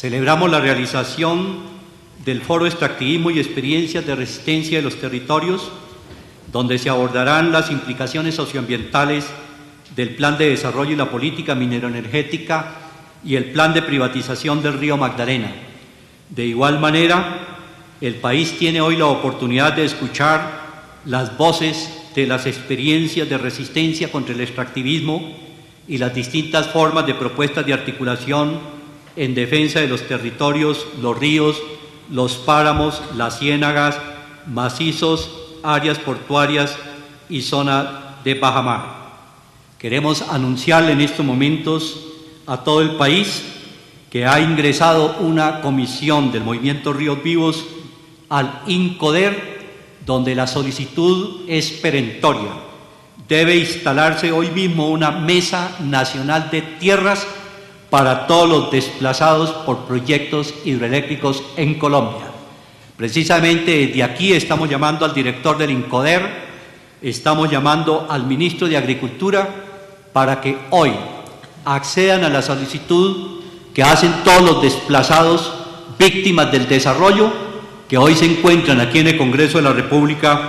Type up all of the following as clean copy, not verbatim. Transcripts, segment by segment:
Celebramos la realización del Foro Extractivismo y Experiencias de Resistencia de los Territorios, donde se abordarán las implicaciones socioambientales del Plan de Desarrollo y la Política Mineroenergética y el Plan de Privatización del Río Magdalena. De igual manera, el país tiene hoy la oportunidad de escuchar las voces de las experiencias de resistencia contra el extractivismo y las distintas formas de propuestas de articulación en defensa de los territorios, los ríos, los páramos, las ciénagas, macizos, áreas portuarias y zona de bajamar. Queremos anunciarle en estos momentos a todo el país que ha ingresado una comisión del Movimiento Ríos Vivos al INCODER, donde la solicitud es perentoria. Debe instalarse hoy mismo una mesa nacional de tierras para todos los desplazados por proyectos hidroeléctricos en Colombia. Precisamente desde aquí estamos llamando al director del INCODER, estamos llamando al ministro de Agricultura para que hoy accedan a la solicitud que hacen todos los desplazados víctimas del desarrollo que hoy se encuentran aquí en el Congreso de la República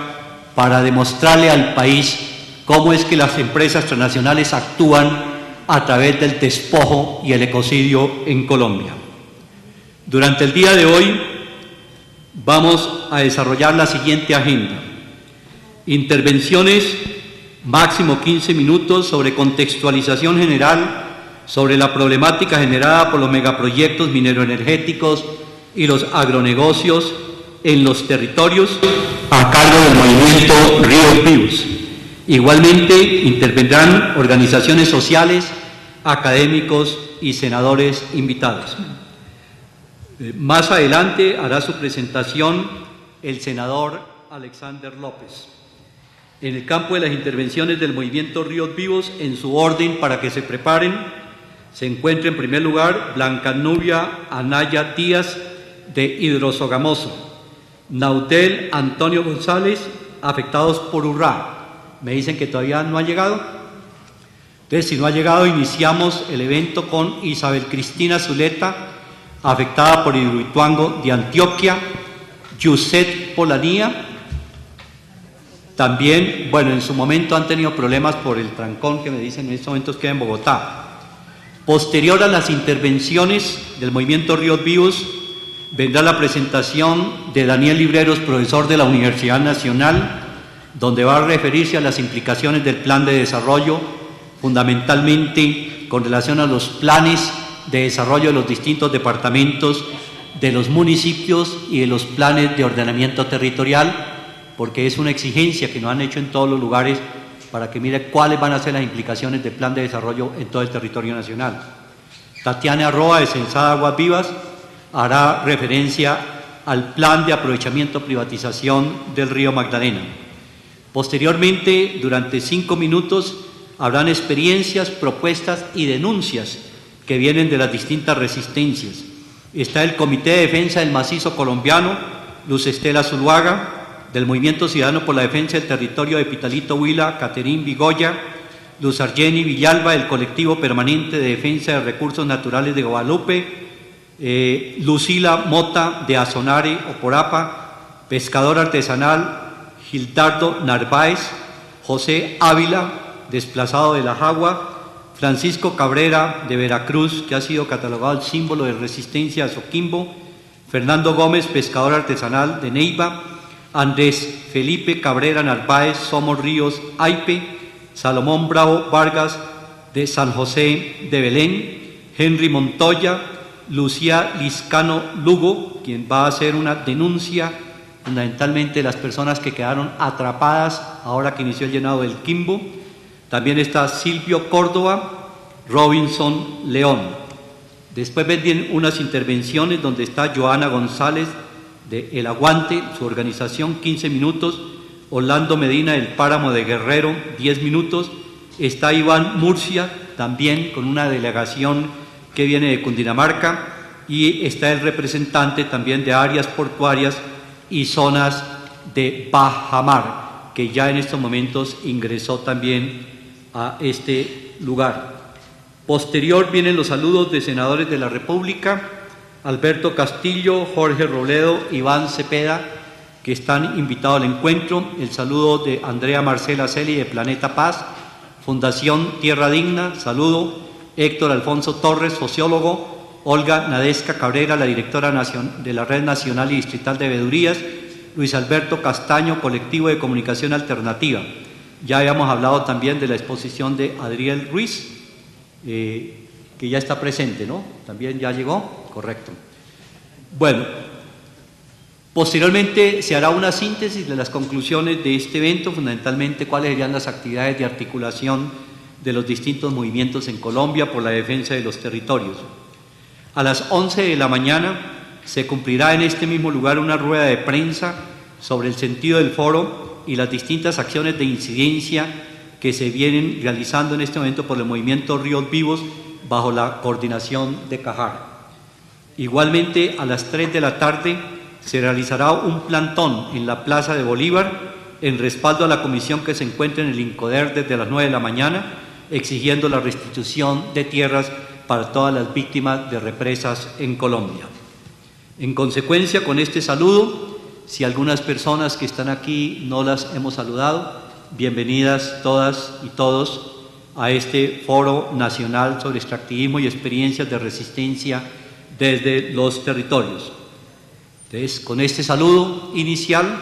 para demostrarle al país cómo es que las empresas transnacionales actúan a través del despojo y el ecocidio en Colombia. Durante el día de hoy vamos a desarrollar la siguiente agenda. Intervenciones, máximo 15 minutos, sobre contextualización general sobre la problemática generada por los megaproyectos mineroenergéticos y los agronegocios en los territorios a cargo del Movimiento Ríos Vivos. Igualmente intervendrán organizaciones sociales, académicos y senadores invitados. Más adelante hará su presentación el senador Alexander López. En el campo de las intervenciones del Movimiento Ríos Vivos, en su orden para que se preparen, se encuentra en primer lugar Blanca Nubia Anaya Díaz de Hidrosogamoso, Nautel Antonio González, afectados por Urrá. Me dicen que todavía no ha llegado. Entonces, si no ha llegado, iniciamos el evento con Isabel Cristina Zuleta, afectada por Hidroituango de Antioquia, Yuset Polanía. También, bueno, en su momento han tenido problemas por el trancón que me dicen en estos momentos queda en Bogotá. Posterior a las intervenciones del Movimiento Ríos Vivos, vendrá la presentación de Daniel Libreros, profesor de la Universidad Nacional, donde va a referirse a las implicaciones del plan de desarrollo, fundamentalmente con relación a los planes de desarrollo de los distintos departamentos, de los municipios y de los planes de ordenamiento territorial, porque es una exigencia que nos han hecho en todos los lugares para que mire cuáles van a ser las implicaciones del plan de desarrollo en todo el territorio nacional. Tatiana Roa, de Censada Aguas Vivas, hará referencia al plan de aprovechamiento y privatización del río Magdalena. Posteriormente, durante 5 minutos, habrán experiencias, propuestas y denuncias que vienen de las distintas resistencias. Está el Comité de Defensa del Macizo Colombiano, Luz Estela Zuluaga, del Movimiento Ciudadano por la Defensa del Territorio de Pitalito Huila, Caterín Vigoya, Luz Argeni Villalba, del Colectivo Permanente de Defensa de Recursos Naturales de Guadalupe, Lucila Mota, de Azonare, Oporapa, Pescador Artesanal, Gildardo Narváez, José Ávila, desplazado de La Jagua, Francisco Cabrera, de Veracruz, que ha sido catalogado el símbolo de resistencia a Soquimbo, Fernando Gómez, pescador artesanal de Neiva, Andrés Felipe Cabrera Narváez, Somos Ríos, Aipe, Salomón Bravo Vargas, de San José de Belén, Henry Montoya, Lucía Liscano Lugo, quien va a hacer una denuncia fundamentalmente de las personas que quedaron atrapadas ahora que inició el llenado del Quimbo. También está Silvio Córdoba, Robinson León. Después vendrán unas intervenciones donde está Joana González de El Aguante, su organización, 15 minutos, Orlando Medina del Páramo de Guerrero, 10 minutos, está Iván Murcia, también con una delegación que viene de Cundinamarca, y está el representante también de áreas portuarias y zonas de bajamar, que ya en estos momentos ingresó también a este lugar. Posterior vienen los saludos de senadores de la República, Alberto Castillo, Jorge Robledo, Iván Cepeda, que están invitados al encuentro. El saludo de Andrea Marcela Celi de Planeta Paz, Fundación Tierra Digna, saludo. Héctor Alfonso Torres, sociólogo. Olga Nadesca Cabrera, la directora de la Red Nacional y Distrital de Veedurías. Luis Alberto Castaño, Colectivo de Comunicación Alternativa. Ya habíamos hablado también de la exposición de Adriel Ruiz, que ya está presente, ¿no? También ya llegó, correcto. Bueno, posteriormente se hará una síntesis de las conclusiones de este evento, fundamentalmente cuáles serían las actividades de articulación de los distintos movimientos en Colombia por la defensa de los territorios. A las 11 de la mañana se cumplirá en este mismo lugar una rueda de prensa sobre el sentido del foro y las distintas acciones de incidencia que se vienen realizando en este momento por el movimiento Ríos Vivos bajo la coordinación de Cajar. Igualmente, a las 3 de la tarde se realizará un plantón en la Plaza de Bolívar en respaldo a la comisión que se encuentra en el INCODER desde las 9 de la mañana, exigiendo la restitución de tierras para todas las víctimas de represas en Colombia. En consecuencia, con este saludo, si algunas personas que están aquí no las hemos saludado, bienvenidas todas y todos a este Foro Nacional sobre Extractivismo y Experiencias de Resistencia desde los Territorios. Entonces, con este saludo inicial,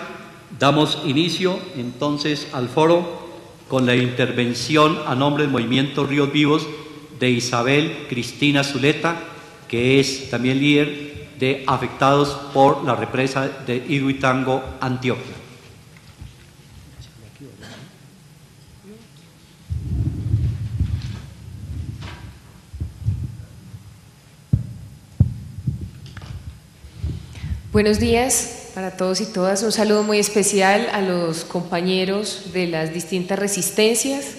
damos inicio entonces al foro con la intervención a nombre del Movimiento Ríos Vivos de Isabel Cristina Zuleta, que es también líder de afectados por la represa de Hidroituango, Antioquia. Buenos días para todos y todas. Un saludo muy especial a los compañeros de las distintas resistencias.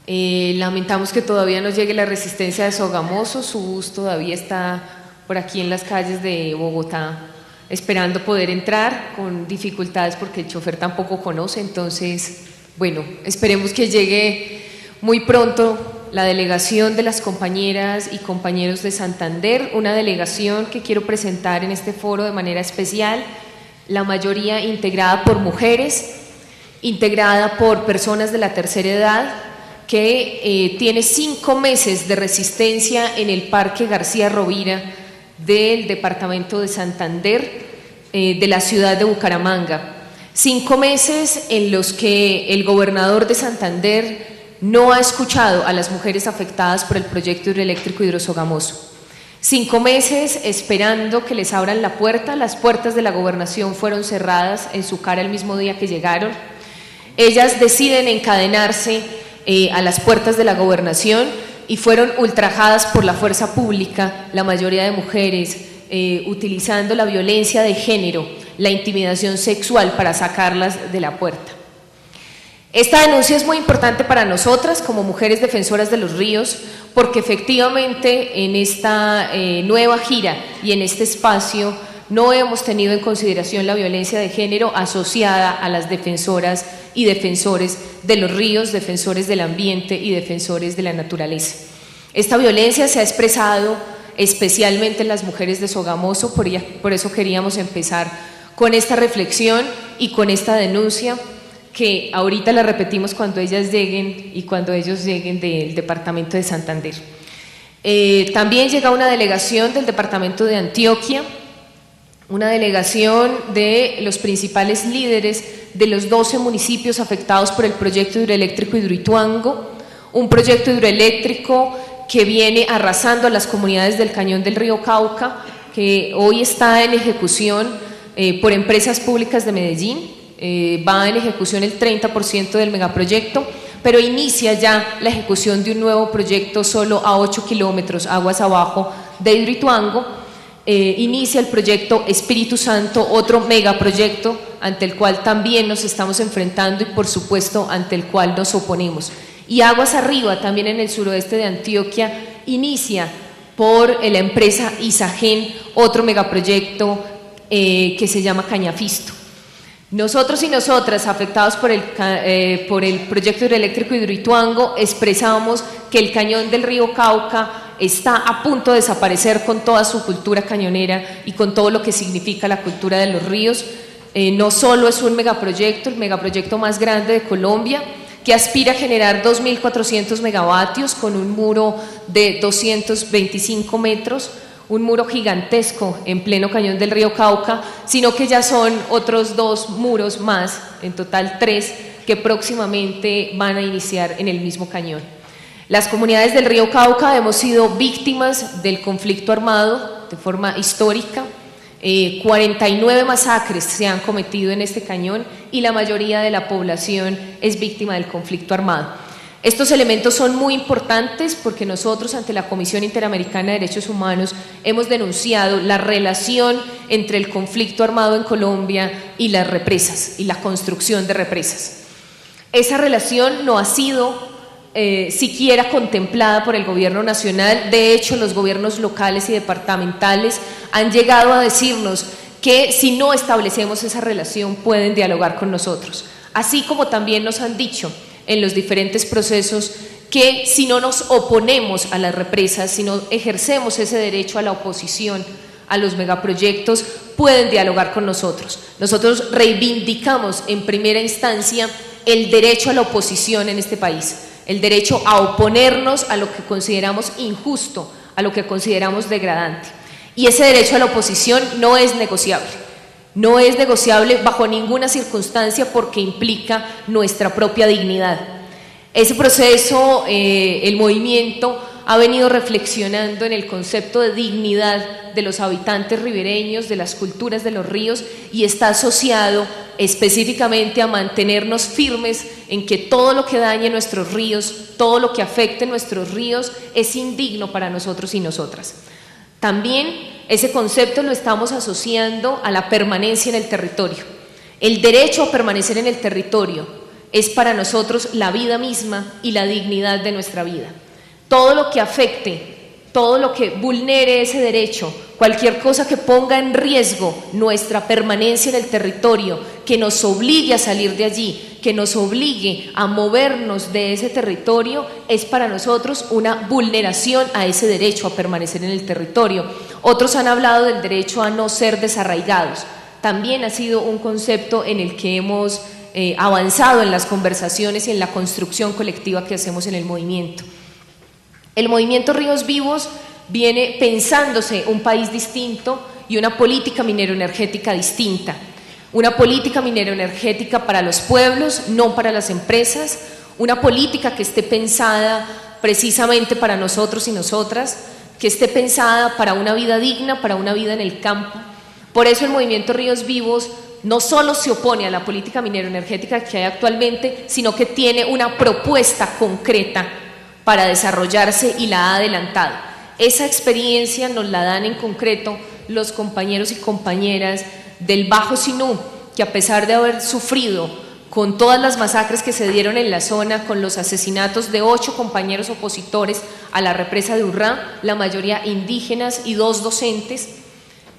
Lamentamos que todavía no llegue la resistencia de Sogamoso. Su bus todavía está por aquí en las calles de Bogotá esperando poder entrar, con dificultades porque el chofer tampoco conoce. Entonces, bueno, esperemos que llegue muy pronto la delegación de las compañeras y compañeros de Santander, una delegación que quiero presentar en este foro de manera especial, la mayoría integrada por mujeres, integrada por personas de la tercera edad, que tiene 5 meses de resistencia en el Parque García Rovira del departamento de Santander, de la ciudad de Bucaramanga. 5 meses en los que el gobernador de Santander no ha escuchado a las mujeres afectadas por el proyecto hidroeléctrico Hidrosogamoso. 5 meses esperando que les abran la puerta. Las puertas de la gobernación fueron cerradas en su cara el mismo día que llegaron. Ellas deciden encadenarse a las puertas de la gobernación y fueron ultrajadas por la fuerza pública, la mayoría de mujeres, utilizando la violencia de género, la intimidación sexual para sacarlas de la puerta. Esta denuncia es muy importante para nosotras como mujeres defensoras de los ríos, porque efectivamente en esta nueva gira y en este espacio no hemos tenido en consideración la violencia de género asociada a las defensoras y defensores de los ríos, defensores del ambiente y defensores de la naturaleza. Esta violencia se ha expresado especialmente en las mujeres de Sogamoso, por eso queríamos empezar con esta reflexión y con esta denuncia, que ahorita la repetimos cuando ellas lleguen y cuando ellos lleguen del departamento de Santander. También llega una delegación del departamento de Antioquia, una delegación de los principales líderes de los 12 municipios afectados por el proyecto hidroeléctrico Hidroituango, un proyecto hidroeléctrico que viene arrasando a las comunidades del Cañón del Río Cauca, que hoy está en ejecución por empresas públicas de Medellín. Va en ejecución el 30% del megaproyecto, pero inicia ya la ejecución de un nuevo proyecto solo a 8 kilómetros aguas abajo de Hidroituango. Inicia el proyecto Espíritu Santo, otro megaproyecto ante el cual también nos estamos enfrentando y por supuesto ante el cual nos oponemos. Y aguas arriba, también en el suroeste de Antioquia, inicia por la empresa Isagen otro megaproyecto que se llama Cañafisto. Nosotros y nosotras, afectados por el proyecto hidroeléctrico Hidroituango, expresamos que el cañón del río Cauca está a punto de desaparecer con toda su cultura cañonera y con todo lo que significa la cultura de los ríos. No solo es un megaproyecto, el megaproyecto más grande de Colombia, que aspira a generar 2.400 megavatios con un muro de 225 metros, un muro gigantesco en pleno cañón del río Cauca, sino que ya son otros 2 muros más, en total 3, que próximamente van a iniciar en el mismo cañón. Las comunidades del río Cauca hemos sido víctimas del conflicto armado de forma histórica. 49 masacres se han cometido en este cañón y la mayoría de la población es víctima del conflicto armado. Estos elementos son muy importantes porque nosotros ante la Comisión Interamericana de Derechos Humanos hemos denunciado la relación entre el conflicto armado en Colombia y las represas y la construcción de represas. Esa relación no ha sido siquiera contemplada por el gobierno nacional. De hecho, los gobiernos locales y departamentales han llegado a decirnos que si no establecemos esa relación pueden dialogar con nosotros, así como también nos han dicho en los diferentes procesos que si no nos oponemos a las represas, si no ejercemos ese derecho a la oposición a los megaproyectos, pueden dialogar con nosotros. Nosotros reivindicamos en primera instancia el derecho a la oposición en este país, el derecho a oponernos a lo que consideramos injusto, a lo que consideramos degradante. Y ese derecho a la oposición no es negociable. No es negociable bajo ninguna circunstancia porque implica nuestra propia dignidad. Ese proceso, el movimiento ha venido reflexionando en el concepto de dignidad de los habitantes ribereños, de las culturas de los ríos, y está asociado específicamente a mantenernos firmes en que todo lo que dañe nuestros ríos, todo lo que afecte nuestros ríos es indigno para nosotros y nosotras. También ese concepto lo estamos asociando a la permanencia en el territorio. El derecho a permanecer en el territorio es para nosotros la vida misma y la dignidad de nuestra vida. Todo lo que afecte, todo lo que vulnere ese derecho, cualquier cosa que ponga en riesgo nuestra permanencia en el territorio, que nos obligue a salir de allí, que nos obligue a movernos de ese territorio, es para nosotros una vulneración a ese derecho a permanecer en el territorio. Otros han hablado del derecho a no ser desarraigados. También ha sido un concepto en el que hemos avanzado en las conversaciones y en la construcción colectiva que hacemos en el movimiento. El movimiento Ríos Vivos viene pensándose un país distinto y una política minero-energética distinta. Una política minero-energética para los pueblos, no para las empresas. Una política que esté pensada precisamente para nosotros y nosotras, que esté pensada para una vida digna, para una vida en el campo. Por eso el movimiento Ríos Vivos no solo se opone a la política minero-energética que hay actualmente, sino que tiene una propuesta concreta para desarrollarse y la ha adelantado. Esa experiencia nos la dan en concreto los compañeros y compañeras del Bajo Sinú, que a pesar de haber sufrido con todas las masacres que se dieron en la zona, con los asesinatos de 8 compañeros opositores a la represa de Urrá, la mayoría indígenas y 2 docentes,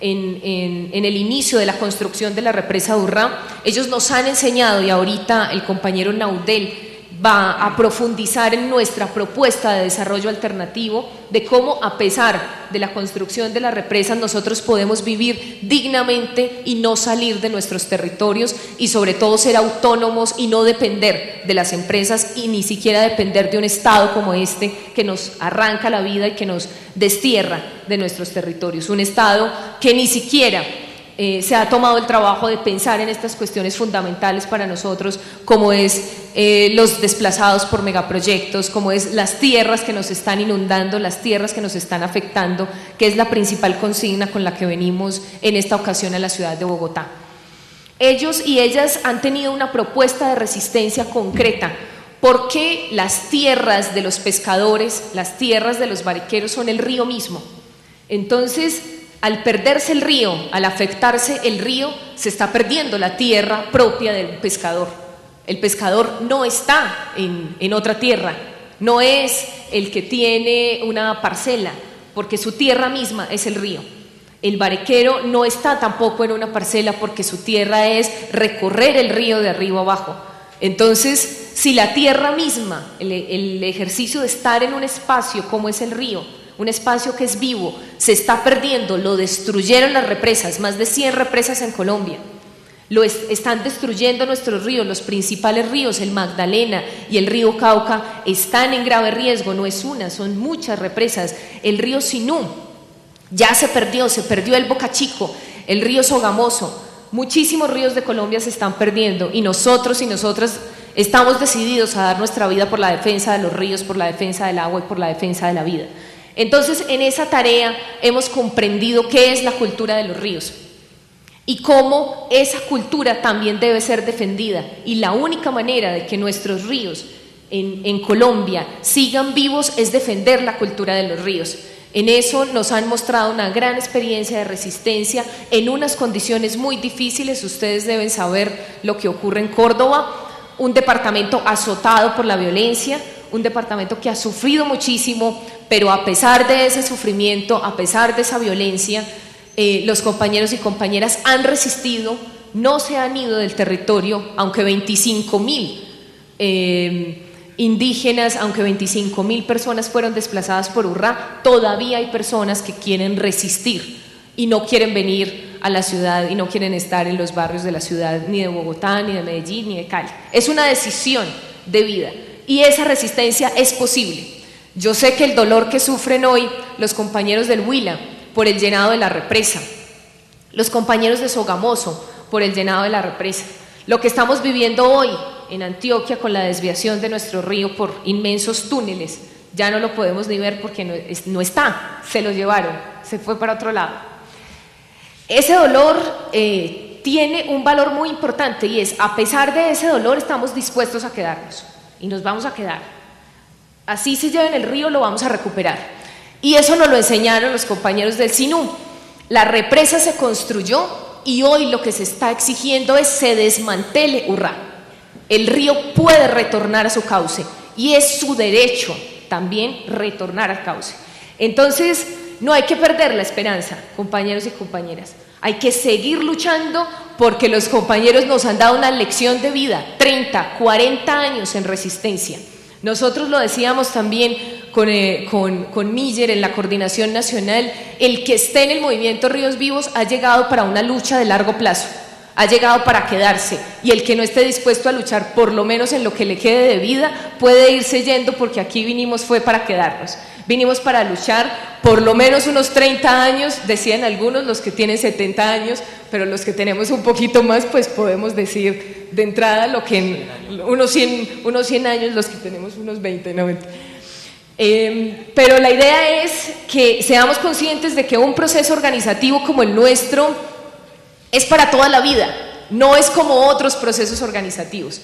en el inicio de la construcción de la represa de Urrá, ellos nos han enseñado, y ahorita el compañero Naudel va a profundizar en nuestra propuesta de desarrollo alternativo, de cómo a pesar de la construcción de las represas nosotros podemos vivir dignamente y no salir de nuestros territorios y sobre todo ser autónomos y no depender de las empresas y ni siquiera depender de un Estado como este que nos arranca la vida y que nos destierra de nuestros territorios, un Estado que ni siquiera se ha tomado el trabajo de pensar en estas cuestiones fundamentales para nosotros, como es los desplazados por megaproyectos, como es las tierras que nos están inundando, las tierras que nos están afectando, que es la principal consigna con la que venimos en esta ocasión a la ciudad de Bogotá. Ellos y ellas han tenido una propuesta de resistencia concreta, porque las tierras de los pescadores, las tierras de los barqueros son el río mismo. Entonces, al perderse el río, al afectarse el río, se está perdiendo la tierra propia del pescador. El pescador no está en otra tierra, no es el que tiene una parcela, porque su tierra misma es el río. El barquero no está tampoco en una parcela porque su tierra es recorrer el río de arriba abajo. Entonces, si la tierra misma, el ejercicio de estar en un espacio como es el río, un espacio que es vivo, se está perdiendo, lo destruyeron las represas, más de 100 represas en Colombia. Están destruyendo nuestros ríos, los principales ríos, el Magdalena y el río Cauca, están en grave riesgo, no es una, son muchas represas. El río Sinú ya se perdió el Boca Chico, el río Sogamoso, muchísimos ríos de Colombia se están perdiendo y nosotros y nosotras estamos decididos a dar nuestra vida por la defensa de los ríos, por la defensa del agua y por la defensa de la vida. Entonces, en esa tarea hemos comprendido qué es la cultura de los ríos y cómo esa cultura también debe ser defendida, y la única manera de que nuestros ríos en Colombia sigan vivos es defender la cultura de los ríos. En eso nos han mostrado una gran experiencia de resistencia en unas condiciones muy difíciles. Ustedes deben saber lo que ocurre en Córdoba, un departamento azotado por la violencia, un departamento que ha sufrido muchísimo, pero a pesar de ese sufrimiento, a pesar de esa violencia, los compañeros y compañeras han resistido, no se han ido del territorio, aunque 25.000 indígenas, aunque 25.000 personas fueron desplazadas por Urrá, todavía hay personas que quieren resistir y no quieren venir a la ciudad y no quieren estar en los barrios de la ciudad, ni de Bogotá, ni de Medellín, ni de Cali. Es una decisión de vida y esa resistencia es posible. Yo sé que el dolor que sufren hoy los compañeros del Huila por el llenado de la represa, los compañeros de Sogamoso por el llenado de la represa, lo que estamos viviendo hoy en Antioquia con la desviación de nuestro río por inmensos túneles, ya no lo podemos ni ver porque no está, se lo llevaron, se fue para otro lado. Ese dolor tiene un valor muy importante y es, a pesar de ese dolor, estamos dispuestos a quedarnos y nos vamos a quedar. Así se lleven el río, lo vamos a recuperar. Y eso nos lo enseñaron los compañeros del Sinú. La represa se construyó y hoy lo que se está exigiendo es se desmantele Urrá. El río puede retornar a su cauce y es su derecho también retornar al cauce. Entonces, no hay que perder la esperanza, compañeros y compañeras. Hay que seguir luchando porque los compañeros nos han dado una lección de vida, 30, 40 años en resistencia. Nosotros lo decíamos también con Miller en la coordinación nacional, el que esté en el movimiento Ríos Vivos ha llegado para una lucha de largo plazo, ha llegado para quedarse, y el que no esté dispuesto a luchar por lo menos en lo que le quede de vida puede irse yendo, porque aquí vinimos fue para quedarnos, vinimos para luchar por lo menos unos 30 años, decían algunos, los que tienen 70 años, pero los que tenemos un poquito más pues podemos decir de entrada lo que en unos 100 años, los que tenemos unos 20, 90. Pero la idea es que seamos conscientes de que un proceso organizativo como el nuestro es para toda la vida, no es como otros procesos organizativos.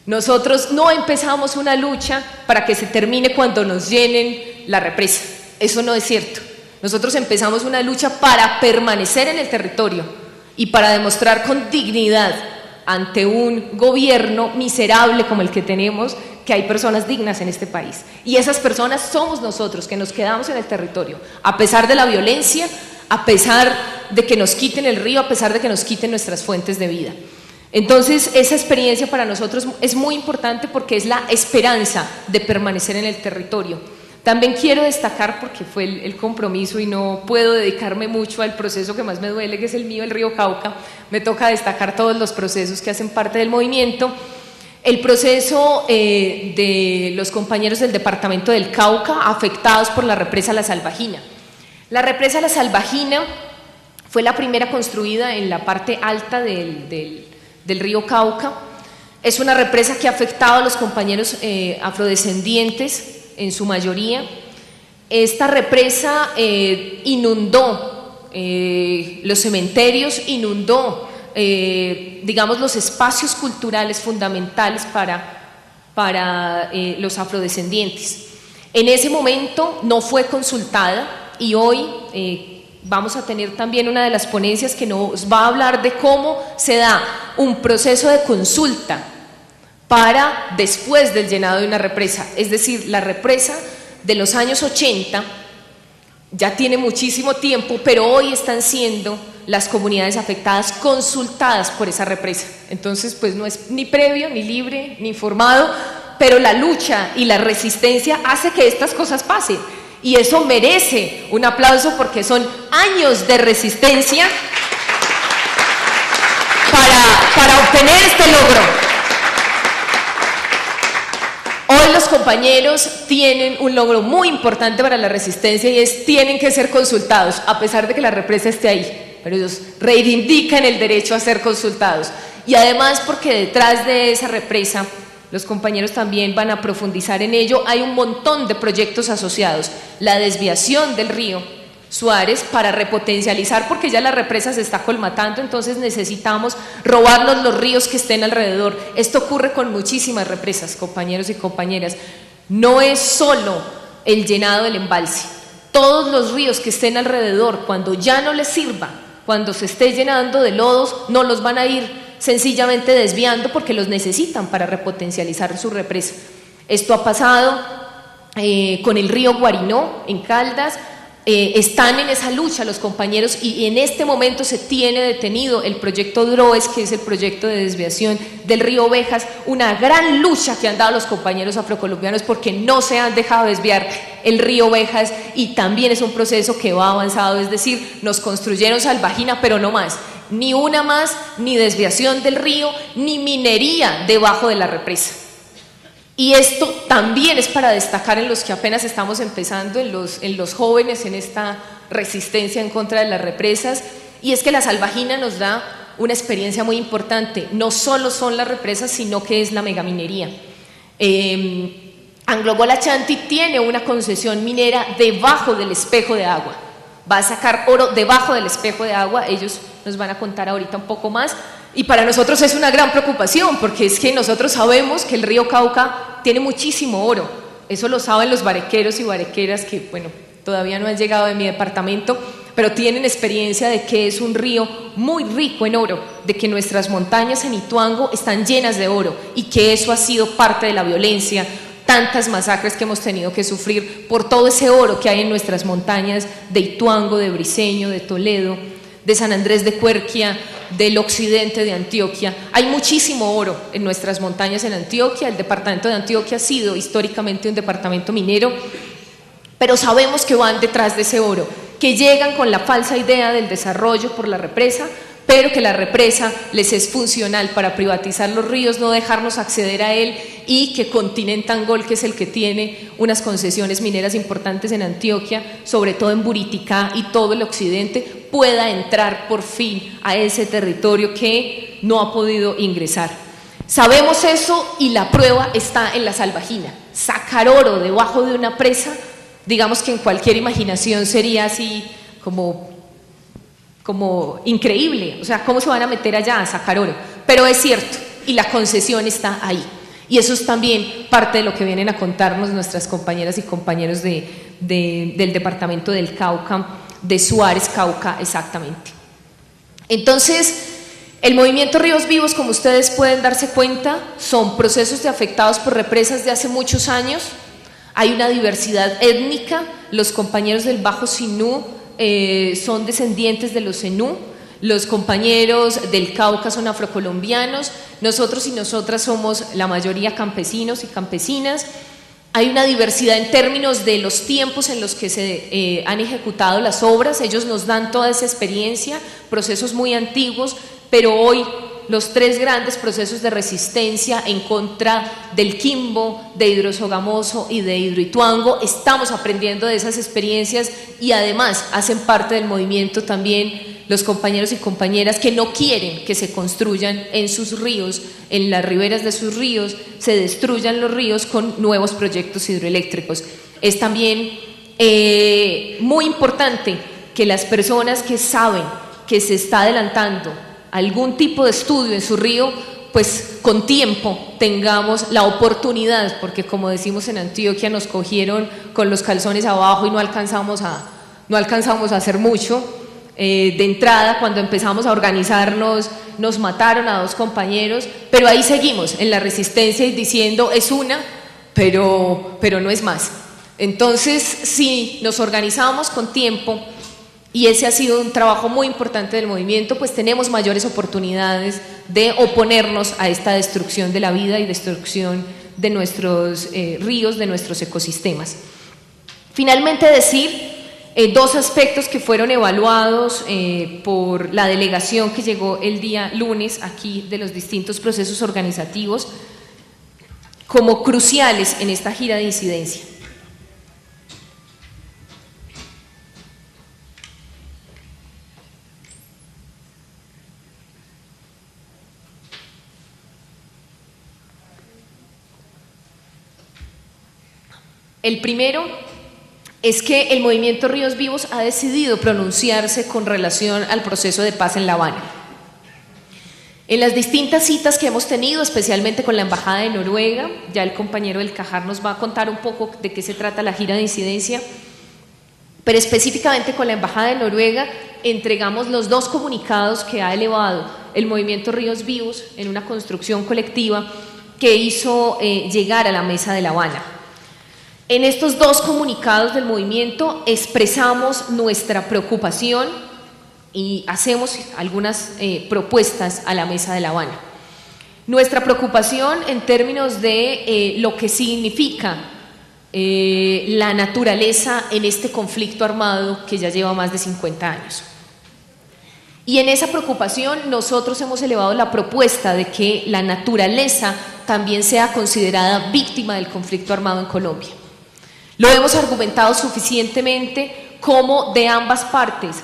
Nosotros no empezamos una lucha para que se termine cuando nos llenen la represa, eso no es cierto. Nosotros empezamos una lucha para permanecer en el territorio y para demostrar con dignidad ante un gobierno miserable como el que tenemos, que hay personas dignas en este país. Y esas personas somos nosotros, que nos quedamos en el territorio, a pesar de la violencia, a pesar de que nos quiten el río, a pesar de que nos quiten nuestras fuentes de vida. Entonces, esa experiencia para nosotros es muy importante porque es la esperanza de permanecer en el territorio. También quiero destacar, porque fue el compromiso y no puedo dedicarme mucho al proceso que más me duele, que es el mío, el río Cauca, me toca destacar todos los procesos que hacen parte del movimiento. El proceso de los compañeros del departamento del Cauca afectados por la represa La Salvajina. La represa La Salvajina fue la primera construida en la parte alta del río Cauca. Es una represa que ha afectado a los compañeros afrodescendientes en su mayoría. Esta represa inundó los cementerios, inundó digamos los espacios culturales fundamentales para los afrodescendientes. En ese momento no fue consultada y hoy vamos a tener también una de las ponencias que nos va a hablar de cómo se da un proceso de consulta para después del llenado de una represa. Es decir, la represa de los años 80 ya tiene muchísimo tiempo, pero hoy están siendo las comunidades afectadas consultadas por esa represa. Entonces, pues no es ni previo, ni libre, ni informado, pero la lucha y la resistencia hace que estas cosas pasen. Y eso merece un aplauso porque son años de resistencia para obtener este logro. Hoy los compañeros tienen un logro muy importante para la resistencia y es: tienen que ser consultados, a pesar de que la represa esté ahí, pero ellos reivindican el derecho a ser consultados. Y además porque detrás de esa represa, los compañeros también van a profundizar en ello, hay un montón de proyectos asociados. La desviación del río Suárez para repotencializar, porque ya la represa se está colmatando, entonces necesitamos robarnos los ríos que estén alrededor. Esto ocurre con muchísimas represas, compañeros y compañeras. No es solo el llenado del embalse. Todos los ríos que estén alrededor, cuando ya no les sirva, cuando se esté llenando de lodos, no los van a ir sencillamente desviando porque los necesitan para repotencializar su represa. Esto ha pasado con el río Guarinó en Caldas. Están en esa lucha los compañeros y en este momento se tiene detenido el proyecto DROES, que es el proyecto de desviación del río Ovejas, una gran lucha que han dado los compañeros afrocolombianos porque no se han dejado desviar el río Ovejas, y también es un proceso que va avanzado, es decir, nos construyeron Salvajina, pero no más, ni una más, ni desviación del río, ni minería debajo de la represa. Y esto también es para destacar en los que apenas estamos empezando, en los jóvenes, en esta resistencia en contra de las represas, y es que la Salvajina nos da una experiencia muy importante. No solo son las represas, sino que es la megaminería. AngloGold Ashanti tiene una concesión minera debajo del espejo de agua. Va a sacar oro debajo del espejo de agua, ellos nos van a contar ahorita un poco más. Y para nosotros es una gran preocupación, porque es que nosotros sabemos que el río Cauca tiene muchísimo oro. Eso lo saben los barequeros y barequeras que, bueno, todavía no han llegado de mi departamento, pero tienen experiencia de que es un río muy rico en oro, de que nuestras montañas en Ituango están llenas de oro y que eso ha sido parte de la violencia, tantas masacres que hemos tenido que sufrir por todo ese oro que hay en nuestras montañas de Ituango, de Briceño, de Toledo, de San Andrés de Cuerquia, del occidente de Antioquia. Hay muchísimo oro en nuestras montañas en Antioquia. El departamento de Antioquia ha sido históricamente un departamento minero, pero sabemos que van detrás de ese oro, que llegan con la falsa idea del desarrollo por la represa, pero que la represa les es funcional para privatizar los ríos, no dejarnos acceder a él, y que Continental Gold, que es el que tiene unas concesiones mineras importantes en Antioquia, sobre todo en Buriticá y todo el occidente, pueda entrar por fin a ese territorio que no ha podido ingresar. Sabemos eso y la prueba está en la Salvajina. Sacar oro debajo de una presa, digamos que en cualquier imaginación sería así como increíble, o sea, ¿cómo se van a meter allá a sacar oro? Pero es cierto, y la concesión está ahí. Y eso es también parte de lo que vienen a contarnos nuestras compañeras y compañeros del departamento del Cauca, de Suárez, Cauca, exactamente. Entonces, el movimiento Ríos Vivos, como ustedes pueden darse cuenta, son procesos de afectados por represas de hace muchos años. Hay una diversidad étnica, los compañeros del Bajo Sinú son descendientes de los Zenú, los compañeros del Cauca son afrocolombianos, nosotros y nosotras somos la mayoría campesinos y campesinas. Hay una diversidad en términos de los tiempos en los que se han ejecutado las obras, ellos nos dan toda esa experiencia, procesos muy antiguos, pero hoy los tres grandes procesos de resistencia en contra del Quimbo, de Hidrosogamoso y de Hidroituango, estamos aprendiendo de esas experiencias y además hacen parte del movimiento también los compañeros y compañeras que no quieren que se construyan en sus ríos, en las riberas de sus ríos, se destruyan los ríos con nuevos proyectos hidroeléctricos. Es también muy importante que las personas que saben que se está adelantando algún tipo de estudio en su río, pues con tiempo tengamos la oportunidad, porque como decimos en Antioquia, nos cogieron con los calzones abajo y no alcanzamos a hacer mucho. De entrada, cuando empezamos a organizarnos, nos mataron a 2 compañeros, pero ahí seguimos en la resistencia y diciendo es una, pero no es más. Entonces, si nos organizamos con tiempo, y ese ha sido un trabajo muy importante del movimiento, pues tenemos mayores oportunidades de oponernos a esta destrucción de la vida y destrucción de nuestros ríos, de nuestros ecosistemas. Finalmente decir dos aspectos que fueron evaluados por la delegación que llegó el día lunes aquí de los distintos procesos organizativos como cruciales en esta gira de incidencia. El primero es que el movimiento Ríos Vivos ha decidido pronunciarse con relación al proceso de paz en La Habana. En las distintas citas que hemos tenido, especialmente con la Embajada de Noruega, ya el compañero del Cajar nos va a contar un poco de qué se trata la gira de incidencia, pero específicamente con la Embajada de Noruega entregamos los dos comunicados que ha elevado el movimiento Ríos Vivos en una construcción colectiva que hizo llegar a la mesa de La Habana. En estos dos comunicados del movimiento expresamos nuestra preocupación y hacemos algunas propuestas a la mesa de La Habana. Nuestra preocupación en términos de lo que significa la naturaleza en este conflicto armado que ya lleva más de 50 años. Y en esa preocupación nosotros hemos elevado la propuesta de que la naturaleza también sea considerada víctima del conflicto armado en Colombia. Lo hemos argumentado suficientemente como de ambas partes,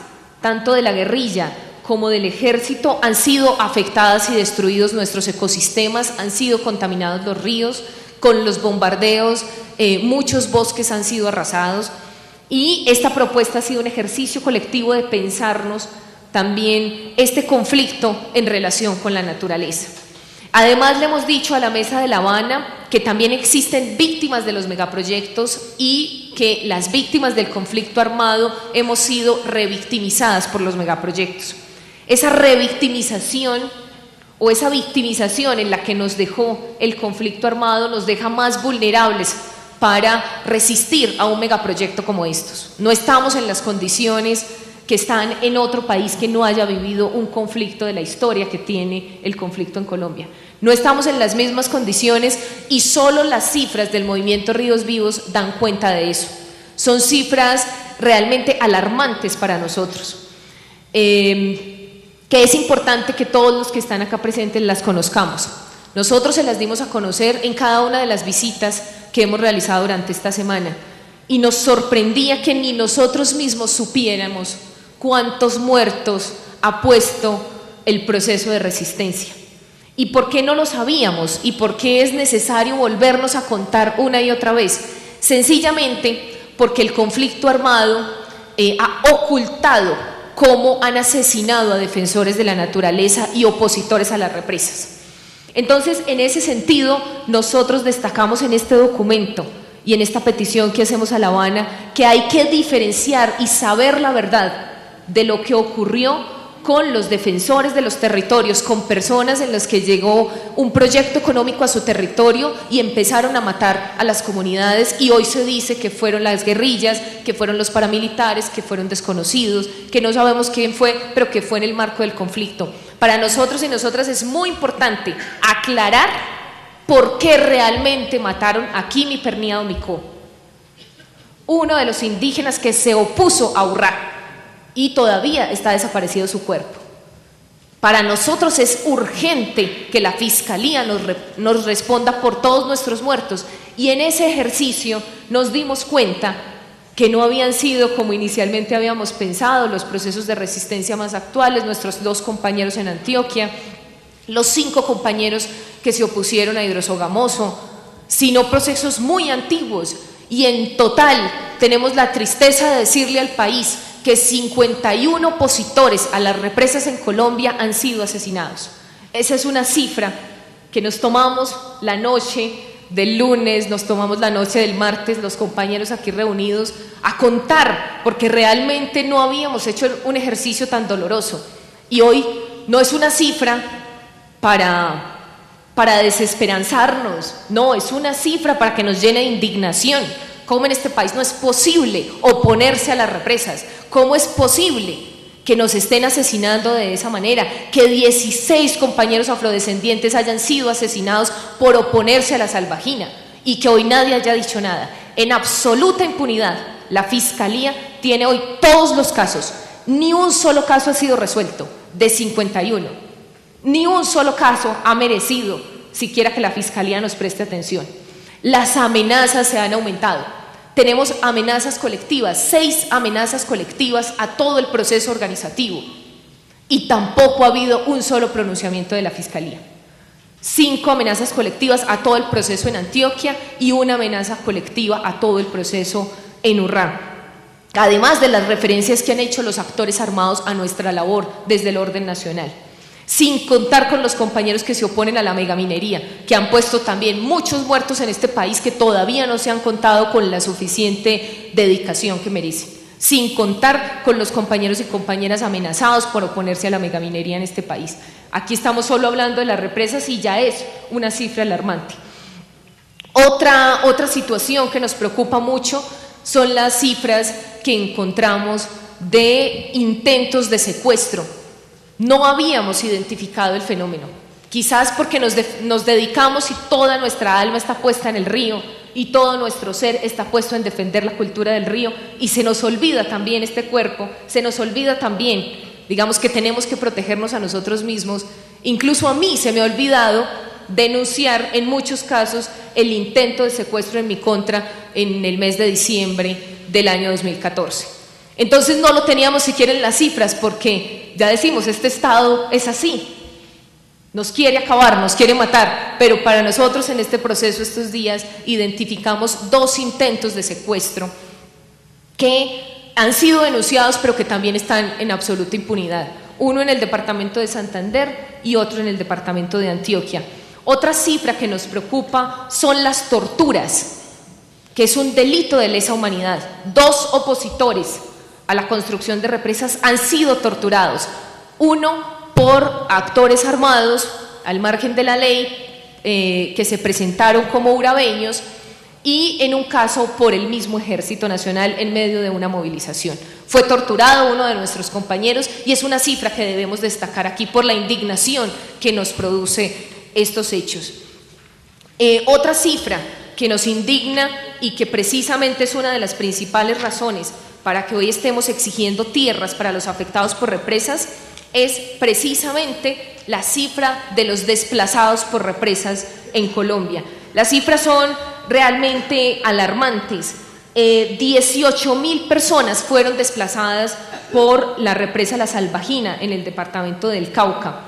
tanto de la guerrilla como del ejército, han sido afectadas y destruidos nuestros ecosistemas, han sido contaminados los ríos con los bombardeos, muchos bosques han sido arrasados y esta propuesta ha sido un ejercicio colectivo de pensarnos también este conflicto en relación con la naturaleza. Además, le hemos dicho a la mesa de La Habana que también existen víctimas de los megaproyectos y que las víctimas del conflicto armado hemos sido revictimizadas por los megaproyectos. Esa revictimización o esa victimización en la que nos dejó el conflicto armado nos deja más vulnerables para resistir a un megaproyecto como estos. No estamos en las condiciones que están en otro país que no haya vivido un conflicto de la historia que tiene el conflicto en Colombia. No estamos en las mismas condiciones y solo las cifras del movimiento Ríos Vivos dan cuenta de eso. Son cifras realmente alarmantes para nosotros, que es importante que todos los que están acá presentes las conozcamos. Nosotros se las dimos a conocer en cada una de las visitas que hemos realizado durante esta semana y nos sorprendía que ni nosotros mismos supiéramos cuántos muertos ha puesto el proceso de resistencia. ¿Y por qué no lo sabíamos? ¿Y por qué es necesario volvernos a contar una y otra vez? Sencillamente porque el conflicto armado ha ocultado cómo han asesinado a defensores de la naturaleza y opositores a las represas. Entonces, en ese sentido, nosotros destacamos en este documento y en esta petición que hacemos a La Habana que hay que diferenciar y saber la verdad de lo que ocurrió con los defensores de los territorios, con personas en las que llegó un proyecto económico a su territorio y empezaron a matar a las comunidades y hoy se dice que fueron las guerrillas, que fueron los paramilitares, que fueron desconocidos, que no sabemos quién fue, pero que fue en el marco del conflicto. Para nosotros y nosotras es muy importante aclarar por qué realmente mataron a Kimi Perniado Micó, uno de los indígenas que se opuso a Urrá y todavía está desaparecido su cuerpo. Para nosotros es urgente que la Fiscalía nos responda por todos nuestros muertos y en ese ejercicio nos dimos cuenta que no habían sido como inicialmente habíamos pensado los procesos de resistencia más actuales, nuestros 2 compañeros en Antioquia, los 5 compañeros que se opusieron a Hidrosogamoso, sino procesos muy antiguos y en total tenemos la tristeza de decirle al país que 51 opositores a las represas en Colombia han sido asesinados. Esa es una cifra que nos tomamos la noche del lunes, nos tomamos la noche del martes, los compañeros aquí reunidos, a contar, porque realmente no habíamos hecho un ejercicio tan doloroso. Y hoy no es una cifra para desesperanzarnos, no, es una cifra para que nos llene de indignación. ¿Cómo en este país no es posible oponerse a las represas? ¿Cómo es posible que nos estén asesinando de esa manera? Que 16 compañeros afrodescendientes hayan sido asesinados por oponerse a la salvajina y que hoy nadie haya dicho nada. En absoluta impunidad La Fiscalía tiene hoy todos los casos, ni un solo caso ha sido resuelto de 51, ni un solo caso ha merecido siquiera que la Fiscalía nos preste atención. Las amenazas se han aumentado. Tenemos amenazas colectivas, 6 amenazas colectivas a todo el proceso organizativo y tampoco ha habido un solo pronunciamiento de la Fiscalía. 5 amenazas colectivas a todo el proceso en Antioquia y una amenaza colectiva a todo el proceso en Urrá. Además de las referencias que han hecho los actores armados a nuestra labor desde el orden nacional. Sin contar con los compañeros que se oponen a la megaminería, que han puesto también muchos muertos en este país que todavía no se han contado con la suficiente dedicación que merecen. Sin contar con los compañeros y compañeras amenazados por oponerse a la megaminería en este país. Aquí estamos solo hablando de las represas y ya es una cifra alarmante. Otra situación que nos preocupa mucho son las cifras que encontramos de intentos de secuestro. No habíamos identificado el fenómeno, quizás porque nos dedicamos y toda nuestra alma está puesta en el río y todo nuestro ser está puesto en defender la cultura del río y se nos olvida también este cuerpo, se nos olvida también, digamos que tenemos que protegernos a nosotros mismos. Incluso a mí se me ha olvidado denunciar en muchos casos el intento de secuestro en mi contra en el mes de diciembre del año 2014. Entonces no lo teníamos siquiera en las cifras porque ya decimos, este Estado es así, nos quiere acabar, nos quiere matar, pero para nosotros en este proceso estos días identificamos 2 intentos de secuestro que han sido denunciados pero que también están en absoluta impunidad, uno en el departamento de Santander y otro en el departamento de Antioquia. Otra cifra que nos preocupa son las torturas, que es un delito de lesa humanidad. 2 opositores a la construcción de represas han sido torturados, uno por actores armados al margen de la ley que se presentaron como urabeños y en un caso por el mismo Ejército Nacional en medio de una movilización. Fue torturado uno de nuestros compañeros y es una cifra que debemos destacar aquí por la indignación que nos produce estos hechos. Otra cifra que nos indigna y que precisamente es una de las principales razones para que hoy estemos exigiendo tierras para los afectados por represas es precisamente la cifra de los desplazados por represas en Colombia. Las cifras son realmente alarmantes. 18.000 personas fueron desplazadas por la represa La Salvajina en el departamento del Cauca.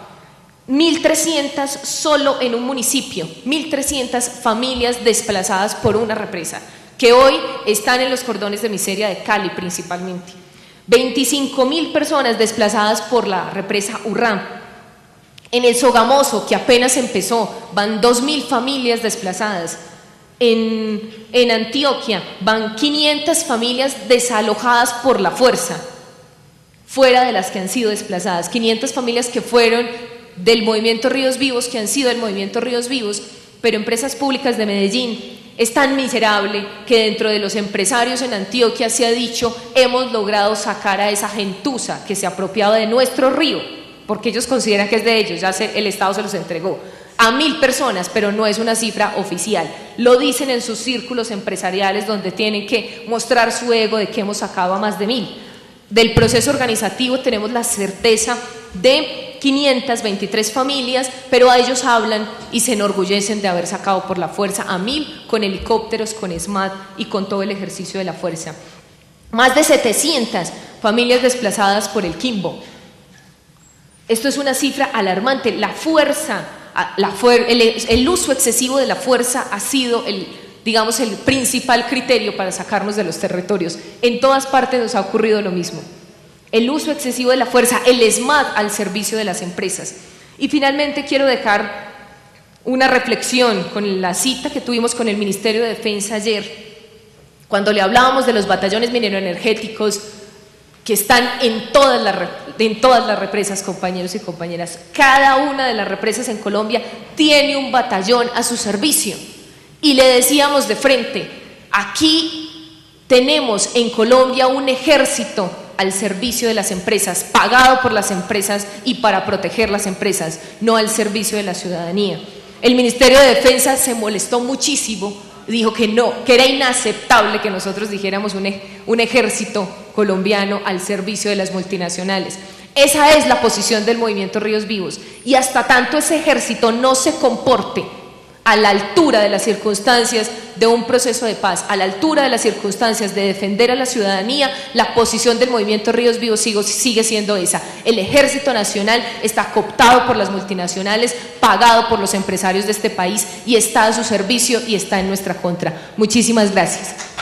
1.300 solo en un municipio, 1.300 familias desplazadas por una represa, que hoy están en los cordones de miseria de Cali principalmente. 25.000 personas desplazadas por la represa Urrá. En el Sogamoso, que apenas empezó, van 2.000 familias desplazadas. En Antioquia van 500 familias desalojadas por la fuerza, fuera de las que han sido desplazadas, 500 familias que fueron del movimiento Ríos Vivos, que han sido del movimiento Ríos Vivos, pero Empresas Públicas de Medellín es tan miserable que dentro de los empresarios en Antioquia se ha dicho, hemos logrado sacar a esa gentuza que se apropiaba de nuestro río, porque ellos consideran que es de ellos, el Estado se los entregó, a 1.000 personas, pero no es una cifra oficial. Lo dicen en sus círculos empresariales donde tienen que mostrar su ego de que hemos sacado a más de 1.000. Del proceso organizativo tenemos la certeza de 523 familias, pero a ellos hablan y se enorgullecen de haber sacado por la fuerza a 1.000 con helicópteros, con SMAT y con todo el ejercicio de la fuerza. Más de 700 familias desplazadas por el Quimbo. Esto es una cifra alarmante. La fuerza, el uso excesivo de la fuerza ha sido el principal criterio para sacarnos de los territorios. En todas partes nos ha ocurrido lo mismo. El uso excesivo de la fuerza, el SMAT al servicio de las empresas. Y finalmente quiero dejar una reflexión con la cita que tuvimos con el Ministerio de Defensa ayer, cuando le hablábamos de los batallones mineroenergéticos que están en todas las represas, compañeros y compañeras. Cada una de las represas en Colombia tiene un batallón a su servicio. Y le decíamos de frente, aquí tenemos en Colombia un ejército al servicio de las empresas, pagado por las empresas y para proteger las empresas, no al servicio de la ciudadanía. El Ministerio de Defensa se molestó muchísimo dijo que no, que era inaceptable que nosotros dijéramos un ejército colombiano al servicio de las multinacionales. Esa es la posición del movimiento Ríos Vivos, y hasta tanto ese ejército no se comporte a la altura de las circunstancias de un proceso de paz, a la altura de las circunstancias de defender a la ciudadanía, la posición del movimiento Ríos Vivos sigue siendo esa. El Ejército Nacional está cooptado por las multinacionales, pagado por los empresarios de este país y está a su servicio y está en nuestra contra. Muchísimas gracias.